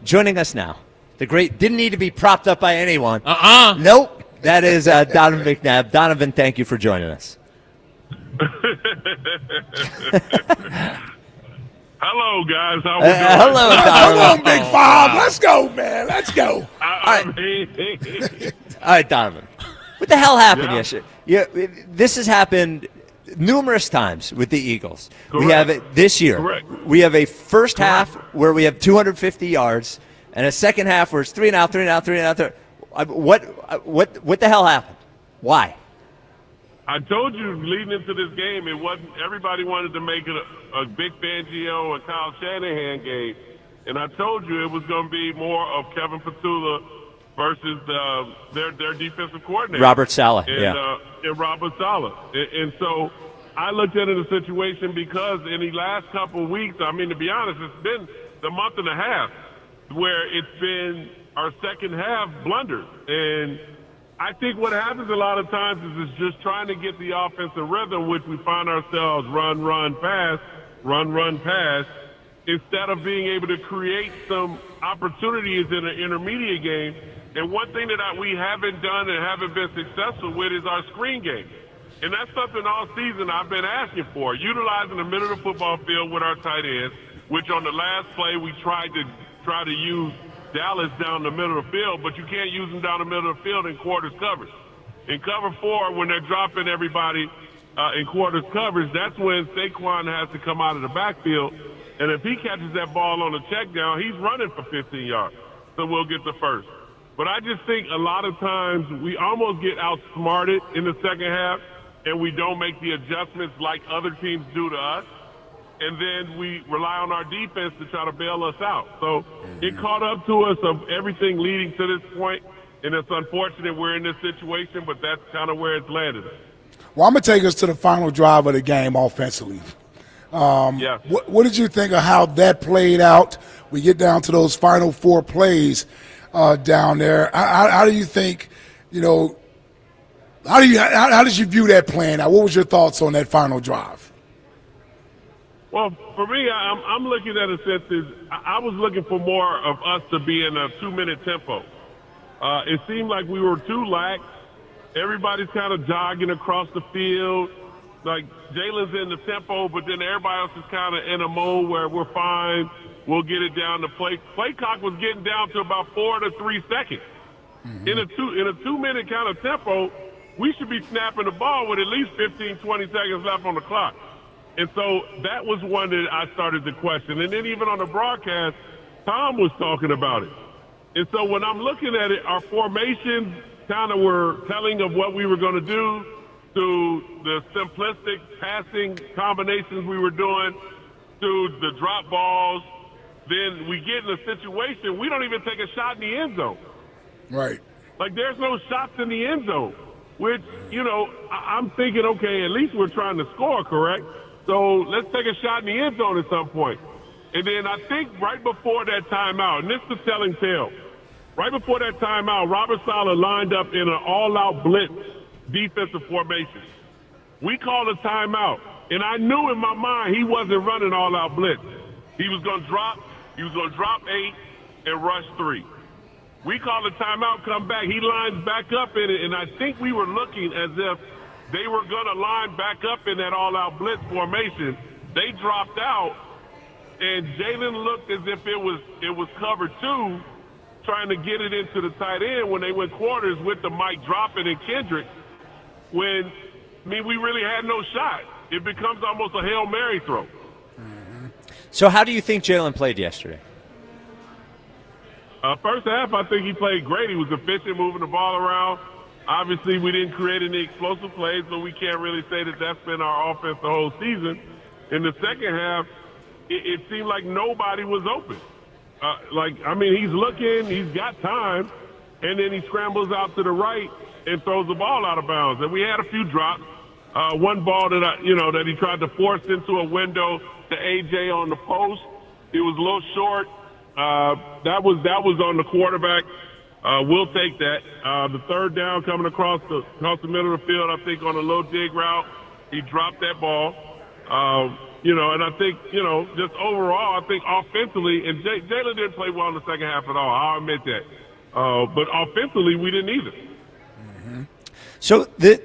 Joining us now, the great, didn't need to be propped up by anyone. Nope. That is Donovan McNabb. Donovan, thank you for joining us. Hello, guys. How we doing? Hello, Donovan. Come on, Big Five. Let's go, man. Let's go. All right, Donovan. What the hell happened yesterday? Yeah, this has happened numerous times with the Eagles. Correct. We have it this year. Correct. We have a first half where we have 250 yards, and a second half where it's 3 and out, 3 and out, 3 and out. What the hell happened? Why? I told you leading into this game, it wasn't. Everybody wanted to make it a Big Fangio or Kyle Shanahan game, and I told you it was going to be more of Kevin Patullo versus their defensive coordinator, Robert Saleh. And Robert Saleh. And so I looked at it in a situation because in the last couple of weeks, I mean, to be honest, it's been the month and a half where it's been our second half blunders. And I think what happens a lot of times is it's just trying to get the offensive rhythm, which we find ourselves run, pass, instead of being able to create some opportunities in an intermediate game. And one thing that we haven't done and haven't been successful with is our screen game. And that's something all season I've been asking for, utilizing the middle of the football field with our tight ends, which on the last play we tried to use Dallas down the middle of the field, but you can't use them down the middle of the field in quarters coverage. In cover 4, when they're dropping everybody in quarters coverage, that's when Saquon has to come out of the backfield. And if he catches that ball on a check down, he's running for 15 yards. So we'll get the first. But I just think a lot of times we almost get outsmarted in the second half, and we don't make the adjustments like other teams do to us. And then we rely on our defense to try to bail us out. So it caught up to us of everything leading to this point, and it's unfortunate we're in this situation, but that's kind of where it's landed. Well, I'm going to take us to the final drive of the game offensively. What did you think of how that played out? We get down to those final 4 plays down there. How do you think, how did you view that playing out? What was your thoughts on that final drive? Well, for me, I'm looking at a sense is I was looking for more of us to be in a 2-minute tempo. It seemed like we were too lax. Everybody's kind of jogging across the field. Like Jalen's in the tempo, but then everybody else is kind of in a mode where we're fine. We'll get it down to play. Play clock was getting down to about 4 to 3 seconds. Mm-hmm. In a 2-minute kind of tempo, we should be snapping the ball with at least 15, 20 seconds left on the clock. And so that was one that I started to question. And then even on the broadcast, Tom was talking about it. And so when I'm looking at it, our formations kind of were telling of what we were going to do, to the simplistic passing combinations we were doing, to the drop balls. Then we get in a situation, we don't even take a shot in the end zone. Right. Like there's no shots in the end zone, which, I'm thinking, okay, at least we're trying to score, correct? So let's take a shot in the end zone at some point. And then I think right before that timeout, and this is the telling tale, right before that timeout, Robert Saleh lined up in an all-out blitz defensive formation. We called a timeout, and I knew in my mind he wasn't running all-out blitz. He was going to drop 8 and rush 3. We called a timeout, come back. He lines back up in it, and I think we were looking as if they were going to line back up in that all-out blitz formation. They dropped out, and Jalen looked as if it was cover 2, trying to get it into the tight end when they went quarters with the Mike dropping and Kendrick. When, we really had no shot. It becomes almost a Hail Mary throw. Mm-hmm. So how do you think Jalen played yesterday? First half, I think he played great. He was efficient, moving the ball around. Obviously, we didn't create any explosive plays, but we can't really say that that's been our offense the whole season. In the second half, it seemed like nobody was open. He's looking, he's got time, and then he scrambles out to the right and throws the ball out of bounds. And we had a few drops. One ball that he tried to force into a window to AJ on the post. It was a little short. That was on the quarterback. We'll take that. The third down coming across the middle of the field, I think on a low dig route, he dropped that ball. And I think, just overall, I think offensively, and Jalen didn't play well in the second half at all. I'll admit that. But offensively, we didn't either. Mm-hmm. So the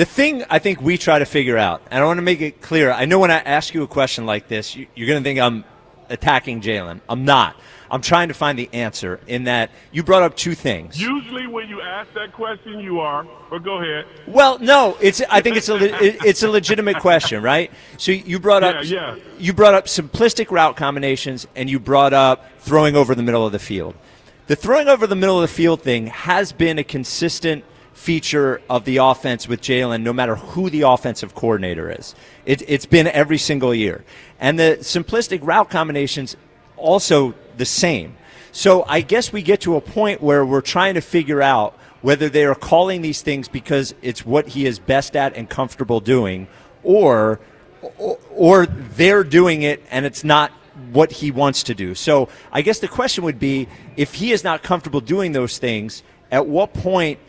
thing I think we try to figure out, and I want to make it clear, I know when I ask you a question like this, you're going to think I'm attacking Jalen. I'm not. I'm trying to find the answer in that you brought up two things. Usually when you ask that question, you are. But go ahead. Well, no, I think it's a legitimate question, right? So you brought up you brought up simplistic route combinations, and you brought up throwing over the middle of the field. The throwing over the middle of the field thing has been a consistent feature of the offense with Jalen, no matter who the offensive coordinator is. It's been every single year. And the simplistic route combinations also the same. So I guess we get to a point where we're trying to figure out whether they are calling these things because it's what he is best at and comfortable doing, or they're doing it and it's not what he wants to do. So I guess the question would be, if he is not comfortable doing those things, at what point,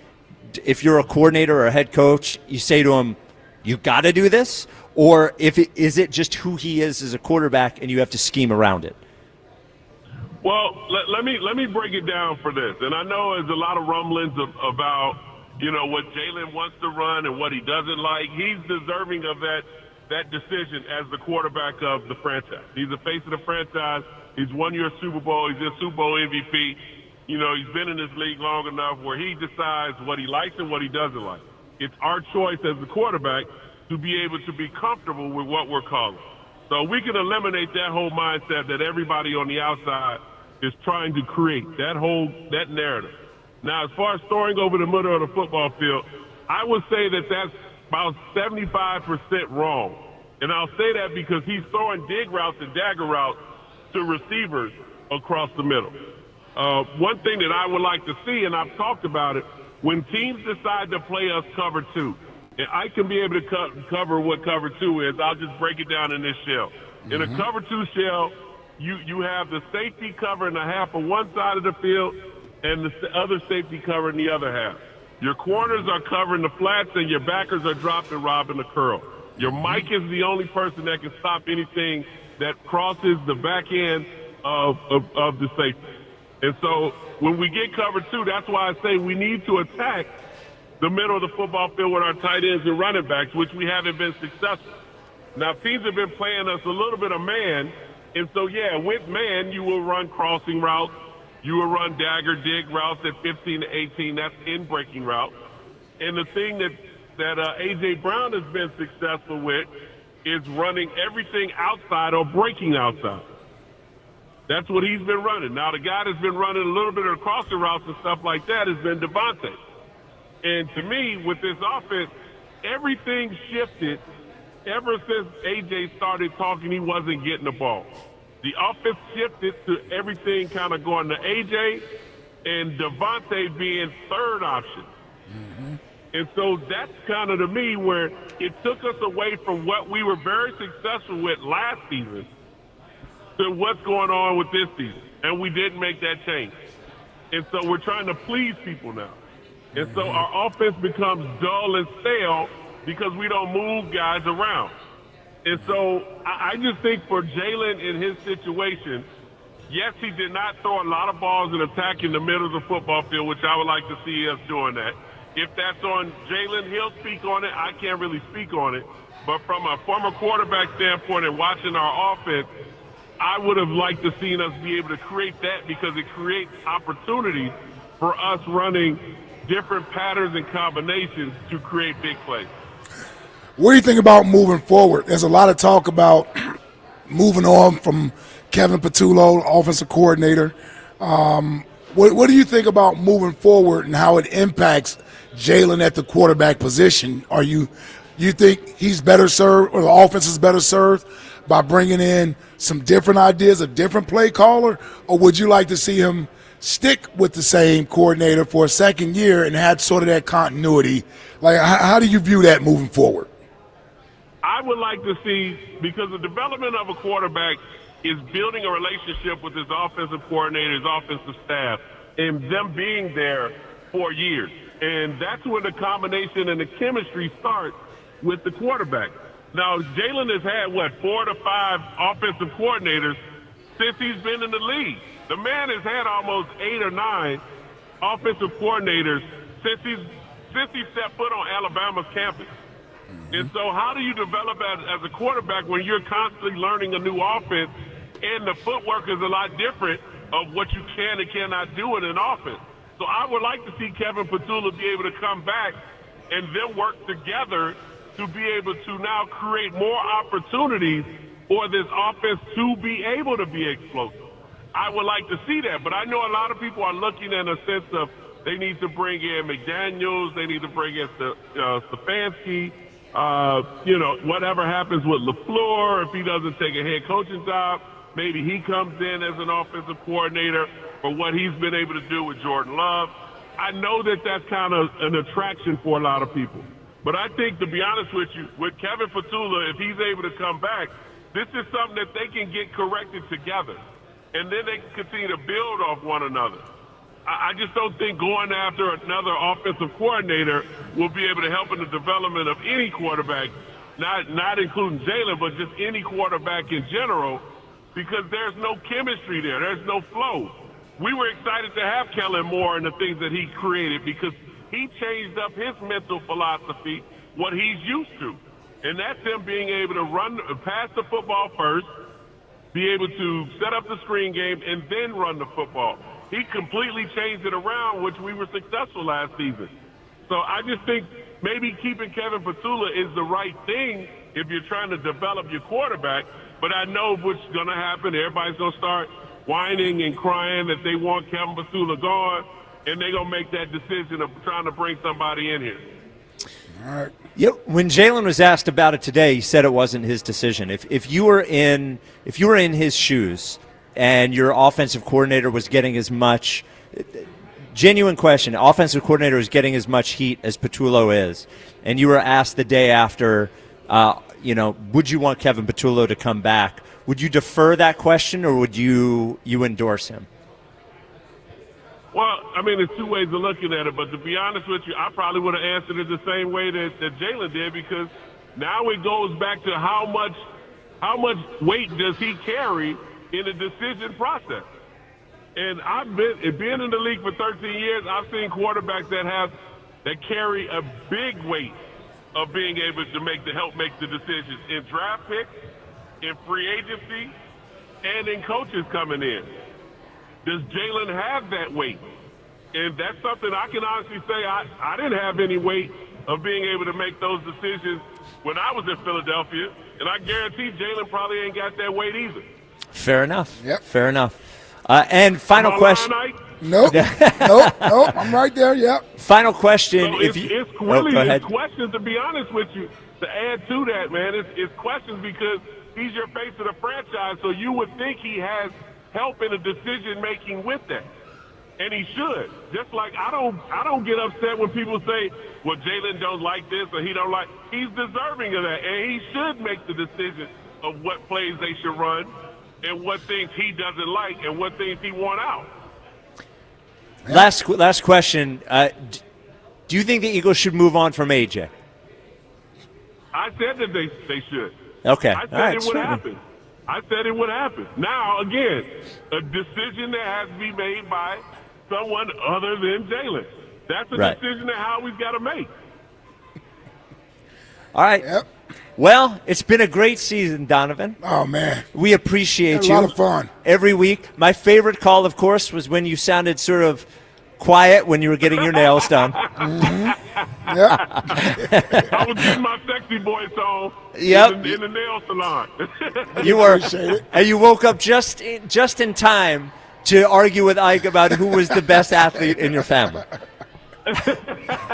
if you're a coordinator or a head coach, you say to him, you got to do this? Or is it just who he is as a quarterback and you have to scheme around it? Well, let me break it down for this. And I know there's a lot of rumblings about, what Jalen wants to run and what he doesn't like. He's deserving of that decision as the quarterback of the franchise. He's the face of the franchise. He's won your Super Bowl. He's a Super Bowl MVP. He's been in this league long enough where he decides what he likes and what he doesn't like. It's our choice as the quarterback to be able to be comfortable with what we're calling. So we can eliminate that whole mindset that everybody on the outside is trying to create, that narrative. Now, as far as throwing over the middle of the football field, I would say that that's about 75% wrong. And I'll say that because he's throwing dig routes and dagger routes to receivers across the middle. One thing that I would like to see, and I've talked about it, when teams decide to play us cover two, and I can be able to cover what cover two is, I'll just break it down in this shell. In a cover two shell, you have the safety covering the half of one side of the field and the other safety covering the other half. Your corners are covering the flats and your backers are dropping, robbing the curl. Your Mike is the only person that can stop anything that crosses the back end of the safety. And so when we get cover two, that's why I say we need to attack the middle of the football field with our tight ends and running backs, which we haven't been successful. Now, teams have been playing us a little bit of man, and so, with man, you will run crossing routes. You will run dagger dig routes at 15 to 18. That's in-breaking routes. And the thing that A.J. Brown has been successful with is running everything outside or breaking outside. That's what he's been running. Now, the guy that's been running a little bit of crossing routes and stuff like that has been Devontae. And to me, with this offense, everything shifted ever since A.J. started talking he wasn't getting the ball. The offense shifted to everything kind of going to A.J. and Devontae being third option. Mm-hmm. And so that's kind of, to me, where it took us away from what we were very successful with last season to what's going on with this season. And we didn't make that change. And so we're trying to please people now. And so our offense becomes dull and stale because we don't move guys around. And so I just think for Jalen in his situation, yes, he did not throw a lot of balls and attack in the middle of the football field, which I would like to see us doing that. If that's on Jalen, he'll speak on it. I can't really speak on it. But from a former quarterback standpoint and watching our offense, I would have liked to seen us be able to create that because it creates opportunities for us running different patterns and combinations to create big plays. What do you think about moving forward? There's a lot of talk about moving on from Kevin Patullo, offensive coordinator. What do you think about moving forward and how it impacts Jalen at the quarterback position? You think he's better served, or the offense is better served by bringing in some different ideas, a different play caller, or would you like to see him stick with the same coordinator for a second year and have sort of that continuity? Like, how do you view that moving forward? I would like to see, because the development of a quarterback is building a relationship with his offensive coordinator, his offensive staff, and them being there for years. And that's where the combination and the chemistry starts with the quarterback. Now, Jalen has had, 4 to 5 offensive coordinators since he's been in the league. The man has had almost 8 or 9 offensive coordinators since he stepped foot on Alabama's campus. And so how do you develop as a quarterback when you're constantly learning a new offense and the footwork is a lot different of what you can and cannot do in an offense? So I would like to see Kevin Patullo be able to come back and then work together to be able to now create more opportunities for this offense to be able to be explosive. I would like to see that, but I know a lot of people are looking in a sense of they need to bring in McDaniels, they need to bring in Stefanski, whatever happens with LaFleur, if he doesn't take a head coaching job, maybe he comes in as an offensive coordinator for what he's been able to do with Jordan Love. I know that that's kind of an attraction for a lot of people. But I think, to be honest with you, with Kevin Patullo, if he's able to come back, this is something that they can get corrected together. And then they can continue to build off one another. I just don't think going after another offensive coordinator will be able to help in the development of any quarterback, not including Jalen, but just any quarterback in general, because there's no chemistry there. There's no flow. We were excited to have Kellen Moore and the things that he created because he changed up his mental philosophy, what he's used to. And that's him being able to pass the football first, be able to set up the screen game, and then run the football. He completely changed it around, which we were successful last season. So I just think maybe keeping Kevin Patullo is the right thing if you're trying to develop your quarterback. But I know what's going to happen. Everybody's going to start whining and crying that they want Kevin Patullo gone, and they're going to make that decision of trying to bring somebody in here. All right. Yep. When Jalen was asked about it today, he said it wasn't his decision. If you were in his shoes and your offensive coordinator was getting as much, genuine question, offensive coordinator is getting as much heat as Patullo is, and you were asked the day after, would you want Kevin Patullo to come back? Would you defer that question, or would you endorse him? Well, I mean, there's two ways of looking at it, but to be honest with you, I probably would have answered it the same way that Jalen did, because now it goes back to how much weight does he carry in the decision process. And being in the league for 13 years, I've seen quarterbacks that carry a big weight of being able to help make the decisions in draft picks, in free agency, and in coaches coming in. Does Jalen have that weight? And that's something I can honestly say I didn't have any weight of being able to make those decisions when I was in Philadelphia, and I guarantee Jalen probably ain't got that weight either. Fair enough. Yep. Fair enough. And final question. Nope. I'm right there. Yep. Final question. So it's questions, to be honest with you, to add to that, man. It's questions because he's your face of the franchise, so you would think he has help in the decision-making with that. And he should. Just like I don't get upset when people say, well, Jalen don't like this or he don't like. He's deserving of that, and he should make the decision of what plays they should run and what things he doesn't like and what things he want out. Last question. Do you think the Eagles should move on from AJ? I said that they should. Okay. I said it would happen. I said it would happen. Now, again, a decision that has to be made by someone other than Jalen. That's a decision that Howie's got to make. All right. Yep. Well, it's been a great season, Donovan. Oh, man. We appreciate you. A lot of fun. Every week. My favorite call, of course, was when you sounded sort of quiet when you were getting your nails done. Mm-hmm. Yep. I was getting my sexy voice on in the nail salon. You were. And you woke up just in time to argue with Ike about who was the best athlete in your family. Hey,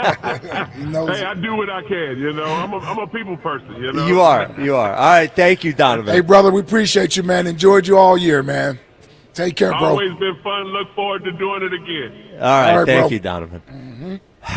I do what I can, I'm a people person, You are. All right, thank you, Donovan. Hey, brother, we appreciate you, man. Enjoyed you all year, man. Take care, bro. Always been fun. Look forward to doing it again. All right, thank bro. you, Donovan. Mm-hmm.